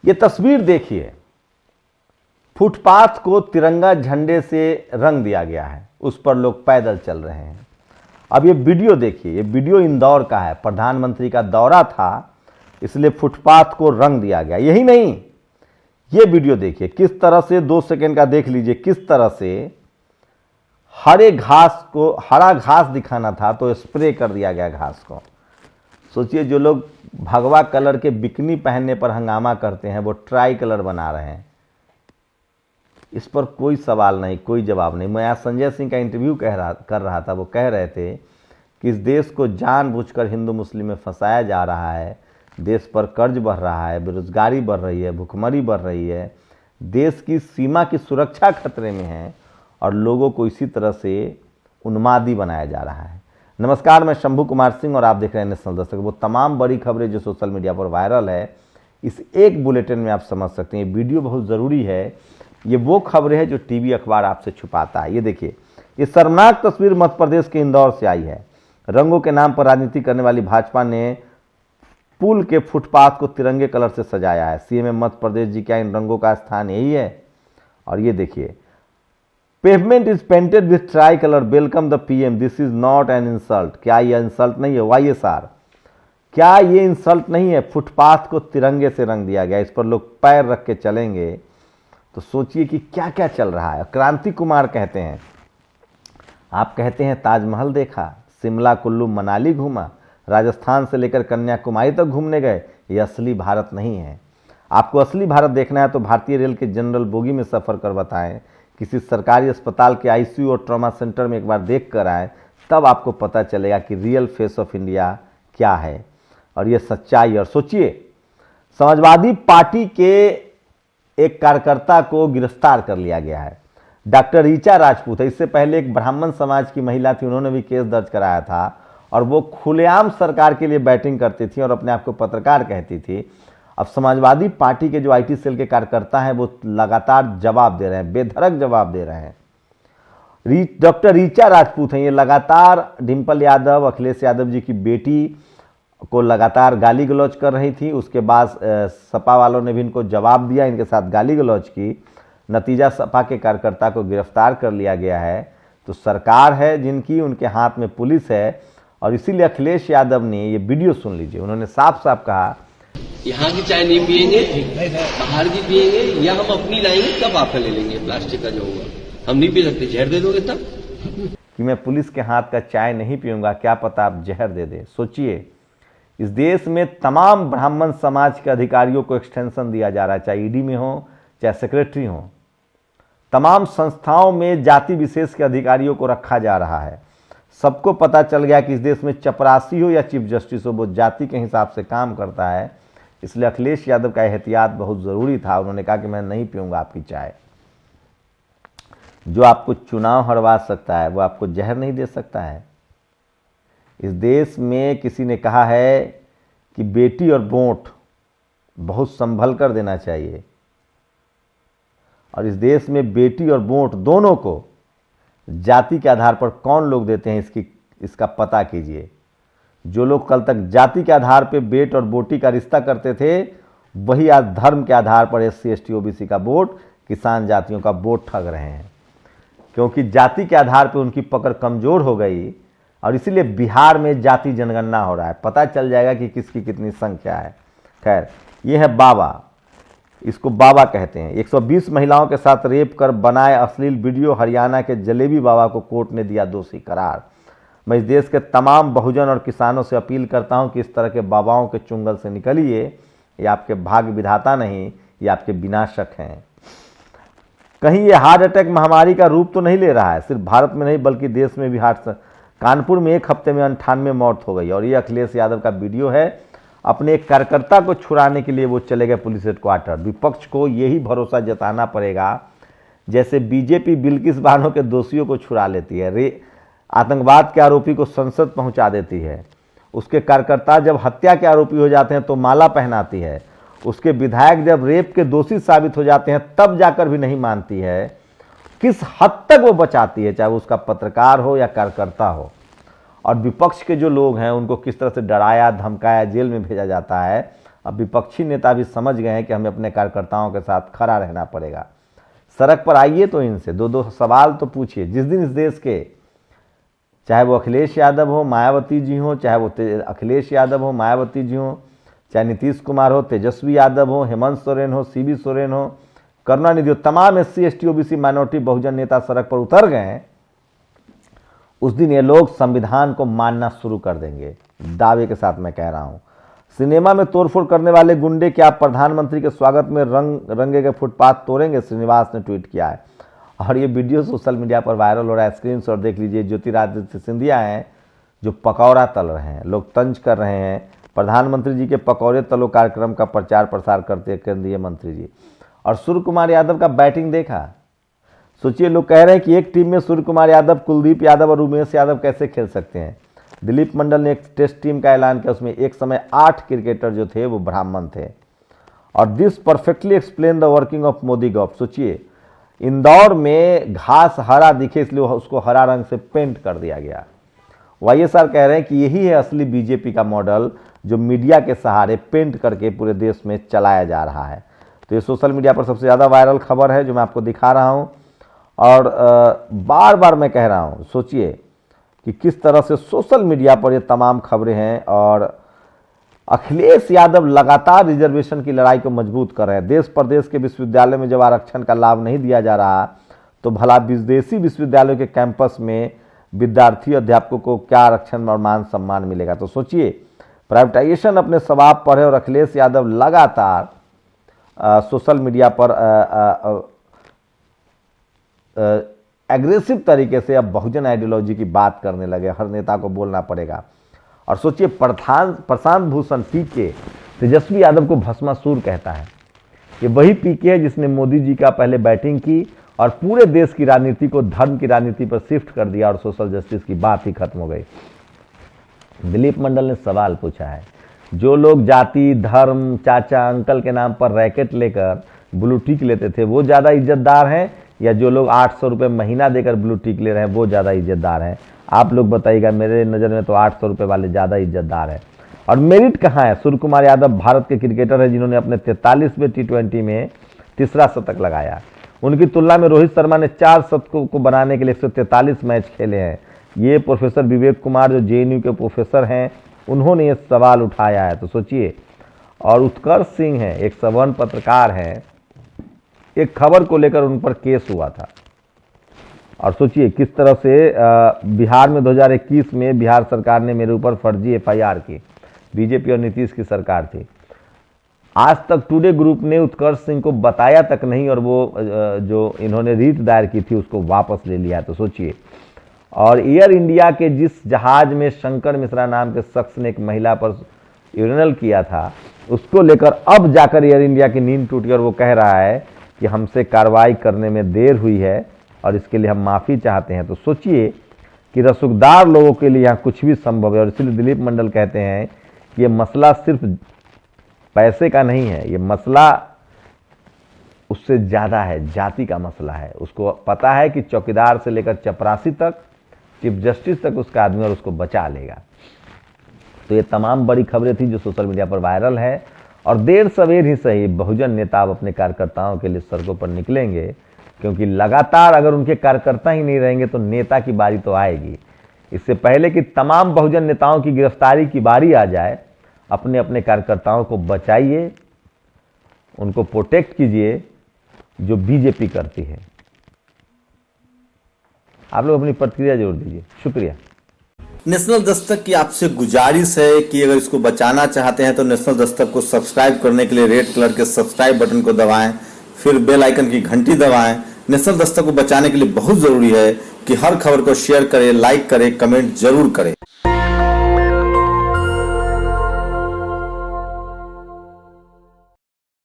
ये तस्वीर देखिए, फुटपाथ को तिरंगा झंडे से रंग दिया गया है, उस पर लोग पैदल चल रहे हैं। अब ये वीडियो देखिए, ये वीडियो इंदौर का है, प्रधानमंत्री का दौरा था इसलिए फुटपाथ को रंग दिया गया। यही नहीं, ये वीडियो देखिए किस तरह से, 2 सेकंड का देख लीजिए, किस तरह से हरे घास को, हरा घास दिखाना था तो स्प्रे कर दिया गया घास को। सोचिए, जो लोग भगवा कलर के बिकनी पहनने पर हंगामा करते हैं वो ट्राई कलर बना रहे हैं। इस पर कोई सवाल नहीं, कोई जवाब नहीं। मैं आज संजय सिंह का इंटरव्यू कर रहा था, वो कह रहे थे कि इस देश को जानबूझकर हिंदू मुस्लिम में फंसाया जा रहा है, देश पर कर्ज बढ़ रहा है, बेरोजगारी बढ़ रही है, भुखमरी बढ़ रही है, देश की सीमा की सुरक्षा खतरे में है और लोगों को इसी तरह से उन्मादी बनाया जा रहा है। नमस्कार, मैं शंभू कुमार सिंह और आप देख रहे हैं नेशनल दस्तक। वो तमाम बड़ी खबरें जो सोशल मीडिया पर वायरल है, इस एक बुलेटिन में आप समझ सकते हैं। ये वीडियो बहुत ज़रूरी है। ये वो खबरें हैं जो टीवी अखबार आपसे छुपाता है। ये देखिए, ये शर्मनाक तस्वीर मध्य प्रदेश के इंदौर से आई है। रंगों के नाम पर राजनीति करने वाली भाजपा ने पुल के फुटपाथ को तिरंगे कलर से सजाया है। सीएम मध्य प्रदेश जी, क्या इन रंगों का स्थान यही है? और ये देखिए, pavement is painted with try colour, welcome the PM, this is not an insult. क्या ये इंसल्ट नहीं है? वाईएसआर, क्या ये इंसल्ट नहीं है? फुटपाथ को तिरंगे से रंग दिया गया, इस पर लोग पैर रख के चलेंगे। तो सोचिए कि क्या क्या चल रहा है। क्रांति कुमार कहते हैं, आप कहते हैं ताजमहल देखा, शिमला कुल्लू मनाली घूमा, राजस्थान से लेकर कन्याकुमारी तक घूमने गए। ये असली भारत नहीं है। आपको असली भारत देखना है तो भारतीय रेल के जनरल बोगी में सफ़र कर बताएं, किसी सरकारी अस्पताल के आईसीयू और ट्रॉमा सेंटर में एक बार देख कर आए, तब आपको पता चलेगा कि रियल फेस ऑफ इंडिया क्या है और ये सच्चाई। और सोचिए, समाजवादी पार्टी के एक कार्यकर्ता को गिरफ्तार कर लिया गया है। डॉक्टर ऋचा राजपूत है। इससे पहले एक ब्राह्मण समाज की महिला थी, उन्होंने भी केस दर्ज कराया था और वो खुलेआम सरकार के लिए बैटिंग करती थी और अपने आप को पत्रकार कहती थी। अब समाजवादी पार्टी के जो आईटी सेल के कार्यकर्ता हैं वो लगातार जवाब दे रहे हैं, बेधड़क जवाब दे रहे हैं। डॉक्टर ऋचा राजपूत हैं, ये लगातार डिम्पल यादव, अखिलेश यादव जी की बेटी को लगातार गाली गलौज कर रही थी। उसके बाद सपा वालों ने भी इनको जवाब दिया, इनके साथ गाली गलौज की। नतीजा, सपा के कार्यकर्ता को गिरफ्तार कर लिया गया है। तो सरकार है जिनकी, उनके हाथ में पुलिस है और इसीलिए अखिलेश यादव ने ये वीडियो सुन लीजिए, उन्होंने साफ साफ कहा, यहाँ की चाय नहीं पियेंगे, बाहर की पियेंगे, या हम अपनी लाएंगे तब आपका ले लेंगे। प्लास्टिक का जो होगा हम नहीं पी सकते, जहर दे दोगे तब। कि मैं पुलिस के हाथ का चाय नहीं पीऊंगा, क्या पता आप जहर दे दे। सोचिए, इस देश में तमाम ब्राह्मण समाज के अधिकारियों को एक्सटेंशन दिया जा रहा है, चाहे ईडी में हो चाहे सेक्रेटरी हो। तमाम संस्थाओं में जाति विशेष के अधिकारियों को रखा जा रहा है। सबको पता चल गया कि इस देश में चपरासी हो या चीफ जस्टिस हो, वो जाति के हिसाब से काम करता है। इसलिए अखिलेश यादव का एहतियात बहुत ज़रूरी था। उन्होंने कहा कि मैं नहीं पीऊंगा आपकी चाय। जो आपको चुनाव हरवा सकता है वो आपको जहर नहीं दे सकता है। इस देश में किसी ने कहा है कि बेटी और वोट बहुत संभल कर देना चाहिए और इस देश में बेटी और वोट दोनों को जाति के आधार पर कौन लोग देते हैं इसका पता कीजिए। जो लोग कल तक जाति के आधार पर बेट और बोटी का रिश्ता करते थे, वही आज धर्म के आधार पर एससी एसटी ओबीसी का वोट, किसान जातियों का वोट ठग रहे हैं, क्योंकि जाति के आधार पर उनकी पकड़ कमजोर हो गई। और इसीलिए बिहार में जाति जनगणना हो रहा है, पता चल जाएगा कि किसकी कितनी संख्या है। खैर, ये है बाबा, इसको बाबा कहते हैं। 120 महिलाओं के साथ रेप कर बनाए अश्लील वीडियो, हरियाणा के जलेबी बाबा को कोर्ट ने दिया दोषी करार। मैं इस देश के तमाम बहुजन और किसानों से अपील करता हूं कि इस तरह के बाबाओं के चुंगल से निकलिए। ये आपके भाग्य विधाता नहीं, ये आपके विनाशक हैं। कहीं ये हार्ट अटैक महामारी का रूप तो नहीं ले रहा है, सिर्फ भारत में नहीं बल्कि देश में भी। कानपुर में एक हफ्ते में 98 मौत हो गई और ये अखिलेश यादव का वीडियो है। अपने एक कार्यकर्ता को छुड़ाने के लिए वो चले गए पुलिस हेडक्वार्टर। विपक्ष को यही भरोसा जताना पड़ेगा जैसे बीजेपी बिल्किस बानो के दोषियों को छुड़ा लेती है, आतंकवाद के आरोपी को संसद पहुंचा देती है, उसके कार्यकर्ता जब हत्या के आरोपी हो जाते हैं तो माला पहनाती है, उसके विधायक जब रेप के दोषी साबित हो जाते हैं तब जाकर भी नहीं मानती है। किस हद तक वो बचाती है, चाहे वो उसका पत्रकार हो या कार्यकर्ता हो। और विपक्ष के जो लोग हैं उनको किस तरह से डराया धमकाया जेल में भेजा जाता है, अब विपक्षी नेता भी समझ गए हैं कि हमें अपने कार्यकर्ताओं के साथ खड़ा रहना पड़ेगा। सड़क पर आइए तो इनसे दो दो सवाल तो पूछिए। जिस दिन इस देश के, चाहे वो अखिलेश यादव हो, मायावती जी हो, चाहे वो अखिलेश यादव हो, मायावती जी हो, चाहे नीतीश कुमार हो, तेजस्वी यादव हो, हेमंत सोरेन हो, सीबी सोरेन हो, करुणानिधि हो, तमाम SC ST OBC माइनॉरिटी बहुजन नेता सड़क पर उतर गए हैं, उस दिन ये लोग संविधान को मानना शुरू कर देंगे। दावे के साथ मैं कह रहा हूं। सिनेमा में तोड़फोड़ करने वाले गुंडे क्या प्रधानमंत्री के स्वागत में रंगे के फुटपाथ तोड़ेंगे, श्रीनिवास ने ट्वीट किया है। और ये वीडियो सोशल मीडिया पर वायरल हो रहा है। स्क्रीनशॉट देख लीजिए। ज्योतिरादित्य सिंधिया हैं जो पकौड़ा तल रहे हैं, लोग तंज कर रहे हैं। प्रधानमंत्री जी के पकौड़े तलो कार्यक्रम का प्रचार प्रसार करते केंद्रीय मंत्री जी। और सूर्य कुमार यादव का बैटिंग देखा। सोचिए, लोग कह रहे हैं कि एक टीम में सूर्य कुमार यादव, कुलदीप यादव और उमेश यादव कैसे खेल सकते हैं। दिलीप मंडल ने एक टेस्ट टीम का ऐलान किया, उसमें एक समय 8 क्रिकेटर जो थे वो ब्राह्मण थे। और this perfectly explain the working of Modi government. सोचिए, इंदौर में घास हरा दिखे इसलिए उसको हरा रंग से पेंट कर दिया गया। YSR कह रहे हैं कि यही है असली बीजेपी का मॉडल, जो मीडिया के सहारे पेंट करके पूरे देश में चलाया जा रहा है। तो ये सोशल मीडिया पर सबसे ज़्यादा वायरल खबर है जो मैं आपको दिखा रहा हूँ। और बार बार मैं कह रहा हूँ, सोचिए कि किस तरह से सोशल मीडिया पर ये तमाम खबरें हैं। और अखिलेश यादव लगातार रिजर्वेशन की लड़ाई को मजबूत कर रहे हैं। देश प्रदेश के विश्वविद्यालय में जब आरक्षण का लाभ नहीं दिया जा रहा, तो भला विदेशी विश्वविद्यालयों के कैंपस में विद्यार्थी अध्यापकों को क्या आरक्षण और मान सम्मान मिलेगा। तो सोचिए, प्राइवेटाइजेशन अपने स्वभाव पर है और अखिलेश यादव लगातार सोशल मीडिया पर एग्रेसिव तरीके से अब बहुजन आइडियोलॉजी की बात करने लगे। हर नेता को बोलना पड़ेगा। और सोचिए, प्रशांत भूषण पीके तेजस्वी यादव को भस्मासुर कहता है। ये वही पीके है जिसने मोदी जी का पहले बैटिंग की और पूरे देश की राजनीति को धर्म की राजनीति पर शिफ्ट कर दिया और सोशल जस्टिस की बात ही खत्म हो गई। दिलीप मंडल ने सवाल पूछा है, जो लोग जाति, धर्म, चाचा, अंकल के नाम पर रैकेट लेकर ब्लू टिक लेते थे वो ज़्यादा इज्जतदार हैं, या जो लोग 800 रुपये महीना देकर ब्लू टिक ले रहे हैं वो ज़्यादा इज्जतदार हैं? आप लोग बताइएगा। मेरे नज़र में तो 800 रुपये वाले ज़्यादा इज्जतदार है। और मेरिट कहाँ है? सूर्य कुमार यादव भारत के क्रिकेटर हैं जिन्होंने अपने 43वें T20 में तीसरा शतक लगाया। उनकी तुलना में रोहित शर्मा ने 4 शतकों को बनाने के लिए 143 मैच खेले हैं। ये प्रोफेसर विवेक कुमार जो JNU के प्रोफेसर हैं, उन्होंने ये सवाल उठाया है। तो सोचिए। और उत्कर्ष सिंह हैं, एक सवर्ण पत्रकार हैं, एक खबर को लेकर उन पर केस हुआ था। और सोचिए किस तरह से बिहार में 2021 में बिहार सरकार ने मेरे ऊपर फर्जी FIR की। बीजेपी और नीतीश की सरकार थी। आज तक टुडे ग्रुप ने उत्कर्ष सिंह को बताया तक नहीं, और वो जो इन्होंने रीट दायर की थी उसको वापस ले लिया। तो सोचिए। और एयर इंडिया के जिस जहाज में शंकर मिश्रा नाम के शख्स ने एक महिला पर यूरिनल किया था, उसको लेकर अब जाकर एयर इंडिया की नींद टूटी और वो कह रहा है कि हमसे कार्रवाई करने में देर हुई है और इसके लिए हम माफ़ी चाहते हैं। तो सोचिए कि रसूखदार लोगों के लिए यहाँ कुछ भी संभव है। और इसलिए दिलीप मंडल कहते हैं कि ये मसला सिर्फ पैसे का नहीं है, ये मसला उससे ज़्यादा है, जाति का मसला है। उसको पता है कि चौकीदार से लेकर चपरासी तक, चीफ जस्टिस तक उसका आदमी और उसको बचा लेगा। तो ये तमाम बड़ी खबरें थी जो सोशल मीडिया पर वायरल है। और देर सवेर ही सही बहुजन नेता अब अपने कार्यकर्ताओं के लिए सड़कों पर निकलेंगे, क्योंकि लगातार अगर उनके कार्यकर्ता ही नहीं रहेंगे तो नेता की बारी तो आएगी। इससे पहले कि तमाम बहुजन नेताओं की गिरफ्तारी की बारी आ जाए, अपने अपने कार्यकर्ताओं को बचाइए, उनको प्रोटेक्ट कीजिए जो बीजेपी करती है। आप लोग अपनी प्रतिक्रिया जरूर दीजिए। शुक्रिया। नेशनल दस्तक की आपसे गुजारिश है कि अगर इसको बचाना चाहते हैं तो नेशनल दस्तक को सब्सक्राइब करने के लिए रेड कलर के सब्सक्राइब बटन को दबाएं, फिर बेल आइकन की घंटी दबाएं। नेशनल दस्तक को बचाने के लिए बहुत जरूरी है कि हर खबर को शेयर करें, लाइक करें, कमेंट जरूर करें।